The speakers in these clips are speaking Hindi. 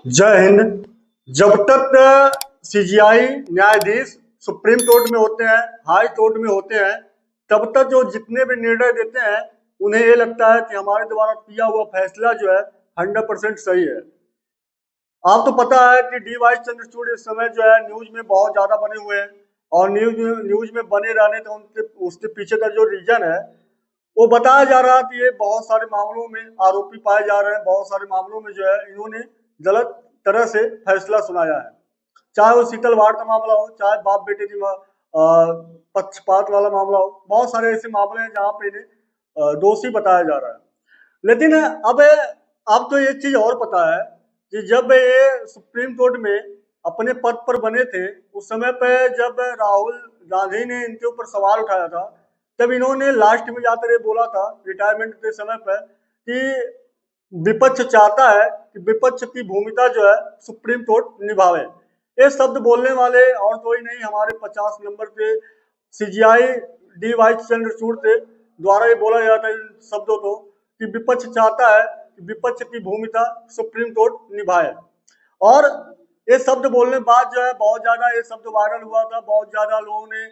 जय हिंद। जब तक सीजीआई न्यायाधीश सुप्रीम कोर्ट में होते हैं, हाई कोर्ट में होते हैं, तब तक जो जितने भी निर्णय देते हैं उन्हें ये लगता है कि हमारे द्वारा किया हुआ फैसला जो है 100% सही है। आप तो पता है कि डी वाई चंद्रचूड़ इस समय जो है न्यूज में बहुत ज्यादा बने हुए हैं, और न्यूज में बने रहने का उसके पीछे का जो रीजन है वो बताया जा रहा है कि ये बहुत सारे मामलों में आरोपी पाए जा रहे हैं, बहुत सारे मामलों में जो है इन्होंने गलत तरह से फैसला सुनाया है। चाहे वो शीतल वार्ड का मामला हो, चाहे बाप बेटे की पक्षपात वाला मामला हो, बहुत सारे ऐसे मामले हैं जहाँ पे इन्हें दोषी बताया जा रहा है। लेकिन अब तो ये चीज और पता है कि जब ये सुप्रीम कोर्ट में अपने पद पर बने थे, उस समय पे जब राहुल गांधी ने इनके ऊपर सवाल उठाया था, तब इन्होंने लास्ट में जाकर ये बोला था रिटायरमेंट के समय पर कि विपक्ष चाहता है कि विपक्ष की भूमिका जो है सुप्रीम कोर्ट निभावे। ये शब्द बोलने वाले और कोई नहीं, हमारे 50 नंबर के सीजीआई डी वाई चंद्रचूड़ के द्वारा ये बोला जाता है इन शब्दों को कि विपक्ष चाहता है कि विपक्ष की भूमिका सुप्रीम कोर्ट निभाए। और ये शब्द बोलने के बाद जो है बहुत ज्यादा ये शब्द वायरल हुआ था, बहुत ज्यादा लोगों ने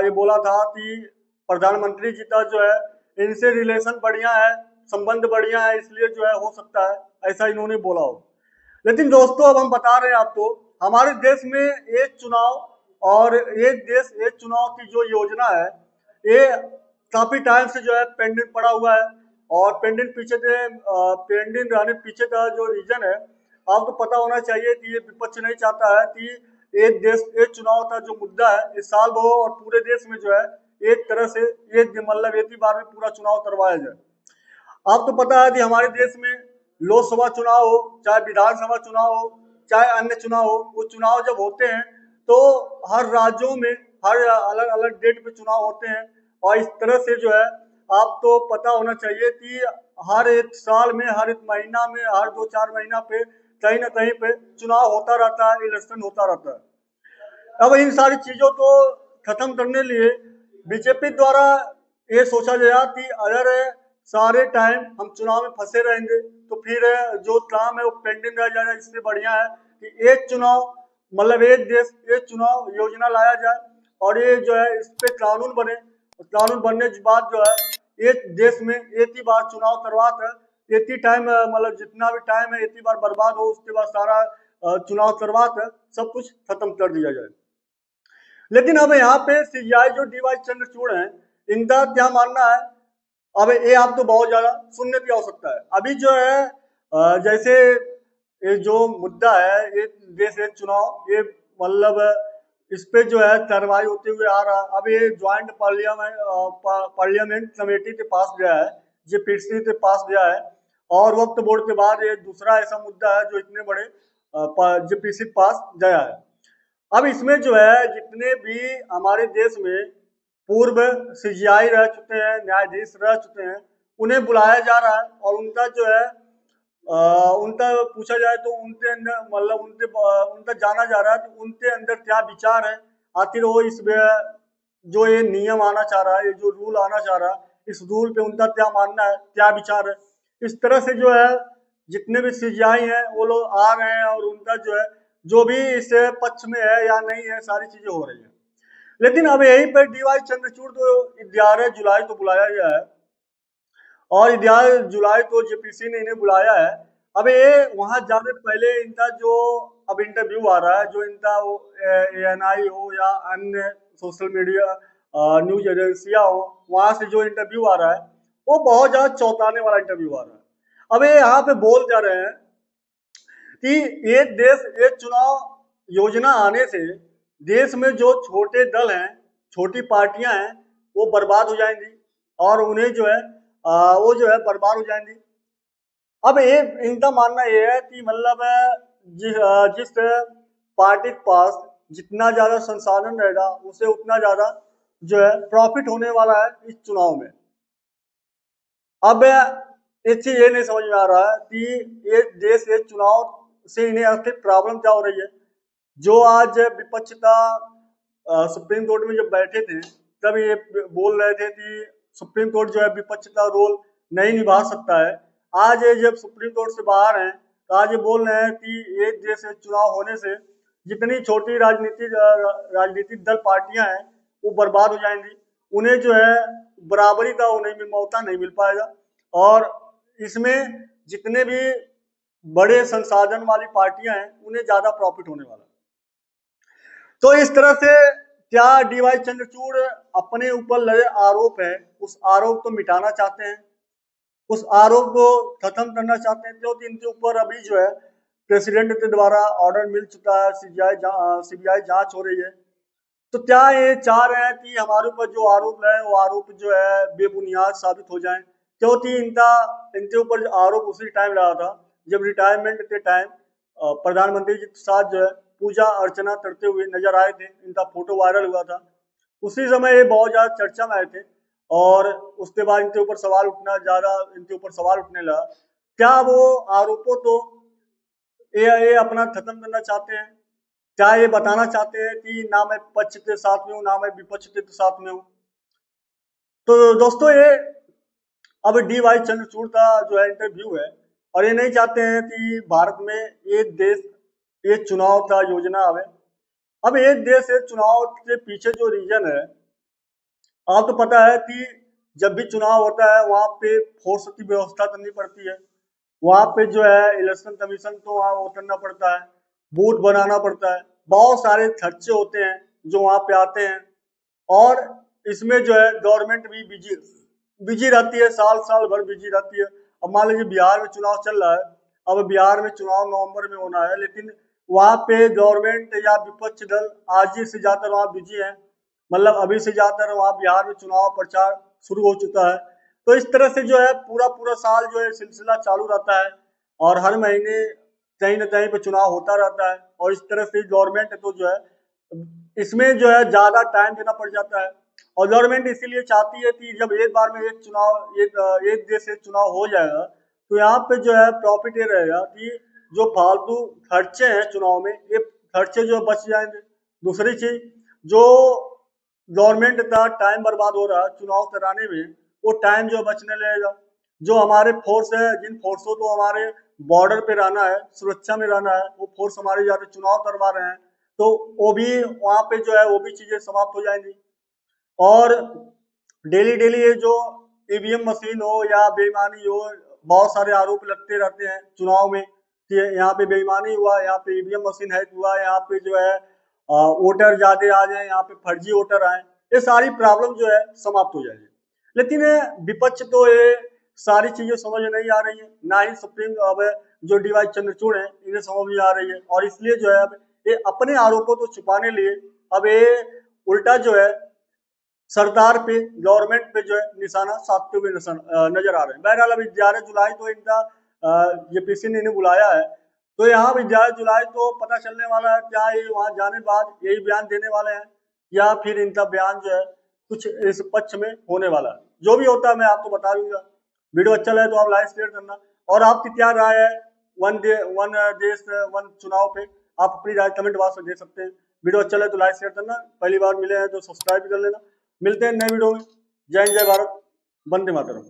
ये बोला था कि प्रधानमंत्री जी का जो है इनसे रिलेशन बढ़िया है, संबंध बढ़िया है, इसलिए जो है हो सकता है ऐसा इन्होंने बोला हो। लेकिन दोस्तों अब हम बता रहे हैं आपको, हमारे देश में एक चुनाव और एक देश एक चुनाव की जो योजना है ये काफी टाइम से जो है पेंडिंग पड़ा हुआ है। और पेंडिंग रहने पीछे का जो रीजन है आपको पता होना चाहिए कि ये विपक्ष नहीं चाहता है कि एक देश एक चुनाव का जो मुद्दा है इस साल हो और पूरे देश में जो है एक तरह से एक ही बार में पूरा चुनाव करवाया जाए। आपको पता है कि हमारे देश में लोकसभा चुनाव हो, चाहे विधानसभा चुनाव हो, चाहे अन्य चुनाव हो, वो चुनाव जब होते हैं तो हर राज्यों में हर अलग अलग डेट पे चुनाव होते हैं। और इस तरह से जो है आपको पता होना चाहिए कि हर एक साल में, हर एक महीना में, हर 2-4 महीना पे कहीं ना कहीं पे चुनाव होता रहता है, इलेक्शन होता रहता है। अब इन सारी चीजों को खत्म करने लिए बीजेपी द्वारा ये सोचा गया कि अगर सारे टाइम हम चुनाव में फंसे रहेंगे तो फिर जो काम है वो पेंडिंग रह जाएगा। इससे बढ़िया है कि एक चुनाव मतलब एक देश एक चुनाव योजना लाया जाए और ये जो है इस पे कानून बने। कानून बनने के बाद जो है एक देश में एक ही बार चुनाव करवा कर एक ही टाइम मतलब जितना भी टाइम है एक ही बार बर्बाद हो, उसके बाद सारा चुनाव करवा कर सब कुछ खत्म कर दिया जाए। लेकिन अब यहाँ पे सीजीआई जो डी वाई चंद्रचूड़ हैं इनका क्या मानना है, अब ये आप तो बहुत ज्यादा सुनने की आवश्यकता है। अभी जो है जैसे ये जो मुद्दा है ये देश एक चुनाव, ये मतलब इस पे जो है कार्रवाई होते हुए आ रहा है। अब ये ज्वाइंट पार्लियामेंट कमेटी के पास गया है, जेपीसी के पास गया है, और वक्त बोर्ड के बाद ये दूसरा ऐसा मुद्दा है जो इतने बड़े जेपीसी के पास गया है। अब इसमें जो है जितने भी हमारे देश में पूर्व सीजीआई रह चुके हैं, न्यायाधीश रह चुके हैं, उन्हें बुलाया जा रहा है और उनका जो है उनका पूछा जाए तो उनके अंदर मतलब उनका जाना जा रहा है कि उनके अंदर क्या विचार है। आखिर वो जो ये नियम आना चाह रहा है, ये जो रूल आना चाह रहा है, इस रूल पे उनका क्या मानना है, क्या विचार है। इस तरह से जो है जितने भी सीजीआई हैं वो लोग आ रहे हैं और उनका जो है जो भी इस पक्ष में है या नहीं है सारी चीजें हो रही है। लेकिन अब यहीं पर डी वाई चंद्रचूड़ को 11 जुलाई को बुलाया गया है और 11 जुलाई को जेपीसी ने इन्हें बुलाया है। अब ये वहां जाने से पहले इनका जो अब इंटरव्यू आ रहा है, जो इनका वो एएनआई हो या अन्य सोशल मीडिया न्यूज एजेंसियां हो, वहां से जो इंटरव्यू आ रहा है वो बहुत ज्यादा चौंकाने वाला इंटरव्यू आ रहा है। अब ये यहाँ पे बोल जा रहे हैं कि एक देश एक चुनाव योजना आने से देश में जो छोटे दल हैं, छोटी पार्टियां हैं, वो बर्बाद हो जाएंगी और उन्हें जो है वो जो है बर्बाद हो जाएंगी। अब ये इनका मानना ये है कि मतलब जिस पार्टी के पास जितना ज्यादा संसाधन रहेगा उसे उतना ज्यादा जो है प्रॉफिट होने वाला है इस चुनाव में। अब एक चीज ये नहीं समझ में आ रहा है कि ये देश ये चुनाव से इन्हें आखिर प्रॉब्लम क्या हो रही है। जो आज विपक्ष का सुप्रीम कोर्ट में जब बैठे थे तब ये बोल रहे थे कि सुप्रीम कोर्ट जो है विपक्ष का रोल नहीं निभा सकता है। आज ये जब सुप्रीम कोर्ट से बाहर हैं तो आज ये बोल रहे हैं कि एक देश से चुनाव होने से जितनी छोटी राजनीतिक दल पार्टियां हैं वो बर्बाद हो जाएंगी, उन्हें जो है बराबरी का उन्हें मौका नहीं मिल पाएगा, और इसमें जितने भी बड़े संसाधन वाली पार्टियां हैं उन्हें ज्यादा प्रॉफिट होने वाला। तो इस तरह से क्या डीवाई चंद्रचूड़ अपने ऊपर लगे आरोप है उस आरोप को मिटाना चाहते हैं, उस आरोप को खत्म करना चाहते हैं, क्योंकि इनके ऊपर अभी जो है प्रेसिडेंट के द्वारा ऑर्डर मिल चुका है, सीबीआई जांच हो रही है। तो क्या ये चाह रहे हैं कि हमारे ऊपर जो आरोप है वो आरोप जो है बेबुनियाद साबित हो जाए, क्योंकि इनके ऊपर जो आरोप उसी टाइम लगा था जब रिटायरमेंट के टाइम प्रधानमंत्री जी के साथ जो है पूजा अर्चना करते हुए नजर आए थे, इनका फोटो वायरल हुआ था, उसी समय ये बहुत ज्यादा चर्चा में आए थे, और उसके बाद इनके ऊपर सवाल उठने लगा। क्या वो आरोपों तो ये अपना खत्म करना चाहते हैं? क्या ये बताना चाहते हैं कि ना मैं पक्ष के साथ में हूँ ना मैं विपक्ष के साथ में हूँ? तो दोस्तों ये अब डीवाई चंद्रचूड़ का जो है इंटरव्यू है, और ये नहीं चाहते हैं कि भारत में एक देश एक चुनाव का योजना आवे। अब एक देश एक चुनाव के पीछे जो रीजन है, आपको तो पता है कि जब भी चुनाव होता है वहां पे फोर्स की व्यवस्था करनी पड़ती है, वहां पे जो है इलेक्शन कमीशन को वहां वो करना पड़ता है, बूथ बनाना पड़ता है, बहुत सारे खर्चे होते हैं जो वहां पे आते हैं, और इसमें जो है गवर्नमेंट भी बिजी रहती है, साल साल भर बिजी रहती है। अब मान लीजिए बिहार में चुनाव चल रहा है, अब बिहार में चुनाव नवंबर में होना है, लेकिन वहां पे गवर्नमेंट या विपक्ष दल आज ही से ज्यादातर वहां बिजी है, मतलब अभी से ज्यादातर वहां बिहार में चुनाव प्रचार शुरू हो चुका है। तो इस तरह से जो है पूरा पूरा साल जो है सिलसिला चालू रहता है, और हर महीने कहीं ना कहीं पे चुनाव होता रहता है, और इस तरह से गवर्नमेंट तो जो है इसमें जो है ज्यादा टाइम देना पड़ जाता है। और गवर्नमेंट इसीलिए चाहती है कि जब एक बार में एक देश से चुनाव हो जाएगा तो यहाँ पे जो है प्रॉफिट ये रहेगा कि जो फालतू खर्चे हैं चुनाव में ये खर्चे जो बच जाएंगे। दूसरी चीज, जो गवर्नमेंट का टाइम बर्बाद हो रहा है चुनाव कराने में, वो टाइम जो बचने लगेगा। जो हमारे फोर्स है, जिन फोर्सों को हमारे बॉर्डर पे रहना है, सुरक्षा में रहना है, वो फोर्स हमारे जाके चुनाव करवा रहे हैं, तो वो भी वहां पे जो है वो भी चीजें समाप्त हो जाएंगी। और डेली डेली ये जो ईवीएम मशीन हो या बेईमानी हो, बहुत सारे आरोप लगते रहते हैं चुनाव में कि यहाँ पे बेईमानी हुआ, यहाँ पे ईवीएम मशीन हैक हुआ, यहाँ पे जो है वोटर ज्यादा आ जाए, यहाँ पे फर्जी वोटर आए, ये सारी प्रॉब्लम जो है समाप्त हो जाएगी। लेकिन विपक्ष तो ये सारी चीजें समझ नहीं आ रही है, ना ही सुप्रीम अब जो डीवाई चंद्रचूड़ है इन्हें समझ में आ रही है, और इसलिए जो है अब ये अपने आरोपों को छुपाने लिए अब ये उल्टा जो है सरकार पे, गवर्नमेंट पे जो है निशाना साधते हुए नजर आ रहे हैं। बहरहाल अभी 11 जुलाई तो इनका जेपीसी ने इन्हें बुलाया है, तो यहाँ भी 11 जुलाई तो पता चलने वाला है क्या ये वहां जाने बाद यही बयान देने वाले हैं, या फिर इनका बयान जो है कुछ इस पक्ष में होने वाला है। जो भी होता है मैं आपको बता दूंगा। वीडियो अच्छा लगे तो आप लाइक शेयर करना, और आपकी क्या राय है वन देश वन चुनाव पे, आप अपनी राय कमेंट बॉक्स में दे सकते हैं। वीडियो अच्छा लगे तो लाइक शेयर करना, पहली बार मिले हैं तो सब्सक्राइब भी कर लेना। मिलते हैं नए वीडियो में। जय हिंद, जय भारत, वंदे मातरम।